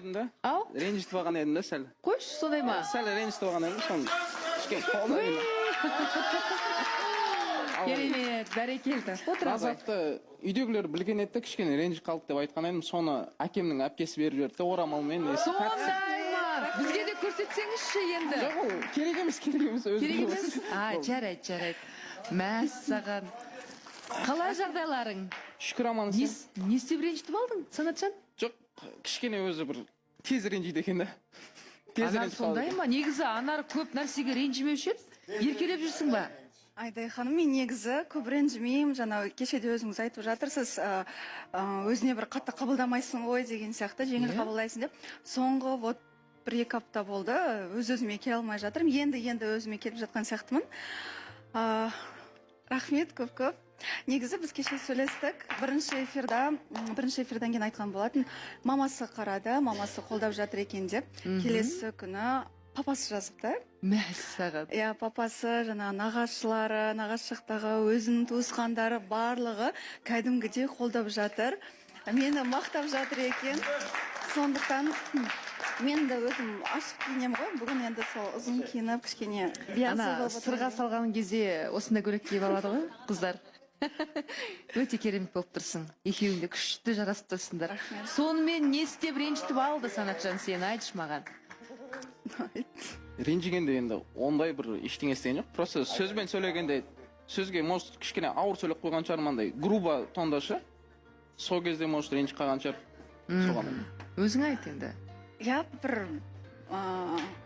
едім да. Ау? Ренжітіп алған едім да сәл. Қойшы, сондай ма? Сәл ренжітіп алған едім, соны кішкене қолдаймын. Керемет, бәрекелді. Отыра ғой. Азапты үйдегілер білген еді, кішкене ренжіп қалды деп айтқан едім. Соны әкемнің әпкесі беріп жіберді де орамалмен. Сондай ма? Бізге де көрсетсеңізші енді. Жоқ, ол керек емес. Керек емес? Жарайды. Мәссаған. Қалай жағдайларың? Шүкір аман сен. Не істеп ренжітіп алдың, Санатжан? Жоқ, кішкене өзі бір тез ренжиді екен да. Анар сондай ма? Негізі Анар көп нәрсеге ренжімеуші еді. Еркелеп жүрсің ба? Айдай ханым, мен негізі көп ренжімеймін. Жаңа кеше де өзіңіз айтып жатырсыз, өзіне бір қатты қабылдамайсың ғой деген сияқты, жеңіл қабылдайсың деп. Соңғы вот 1-2 апта болды, өз-өзіме келе алмай жатырмын. Енді өзіме келіп жатқан сияқтымын. Рахмет көп. Негізі біз кеше сөйлестік. Бірінші эфирдан кейін айтқан болатын. Мамасы қарады, мамасы қолдап жатыр екен деп. Келесі күні папасы жазыпты. Мәссаған. Папасы, жаңа нағашылары, нағашы жақтағы өзінің туысқандары барлығы кәдімгідей қолдап жатыр. Мені мақтап жатыр екен. Сондықтан мен де өзім ашық киінем ғой. Бүгін енді сол ұзын киініп, кішкене Ана сырға салған кезде осында көйлек киіп алады ғой, қыздар. Өте керемет болып тұрсың. Екеуің де күшті жарасып тұрсыңдар. Сонымен не істеп ренжітіп алды Санатжан, сені айтшы маған. Ренжігенде енді ондай бір ештеңе істеген жоқ. Просто сөзбен сөйлегенде сөзге может кішкене ауыр сөйлеп қойған шығар, мынандай грубо тондашы. Сол кезде может ренжіп қалған шығар. Соған. Өзің айт енді. Бір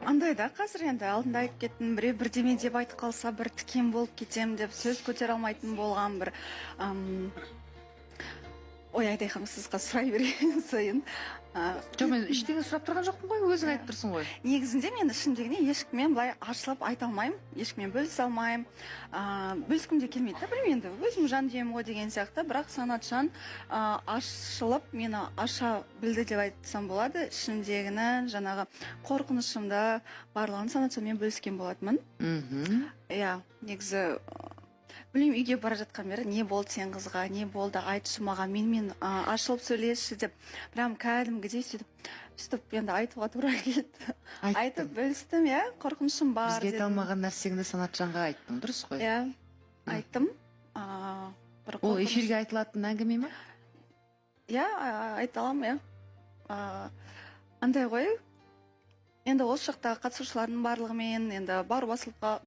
андай да қазір енді алдында айтып кеттім, бірдеме деп айтып қалса бір тікен болып кетем деп сөз көтере алмайтын болған бір ой, Айдай ханым, сізға сұрай берейін сайын. Жоқ, мен ештеңе сұрап тұрған жоқпын ғой, өзің айтып тұрсың ғой. Негізінде мен ішімдегіне ешкіммен былай ашылып айта алмаймын, ешкіммен бөлісе алмаймын. Бөліскім де келмейді, білмеймін енді, өзім жан дүйем ғой деген сияқты, бірақ Санатжан ашылып мені аша білді деп айтсам болады. Ішімдегіні, жаңағы қорқынышымды барлығын Санатжанмен бөліскен болатынмын. Негізі білмеймін, үйге бара жатқан бері не болды сен қызға, не болды, айтшы маған, менімен ашылып сөйлесші деп, прям кәдімгідей сөйтіп енді айтуға тура келді. Айтып бөлістім, қорқынышым бар. Бізге айта алмаған нәрсеңді Санатжанға айттың, дұрыс қой? Айттым. Ол эфирге айтылатын әңгіме ме? Айта аламын, андай ғой, енді осы жақтағы қатысушылардың барлығымен енді бар басылыпқа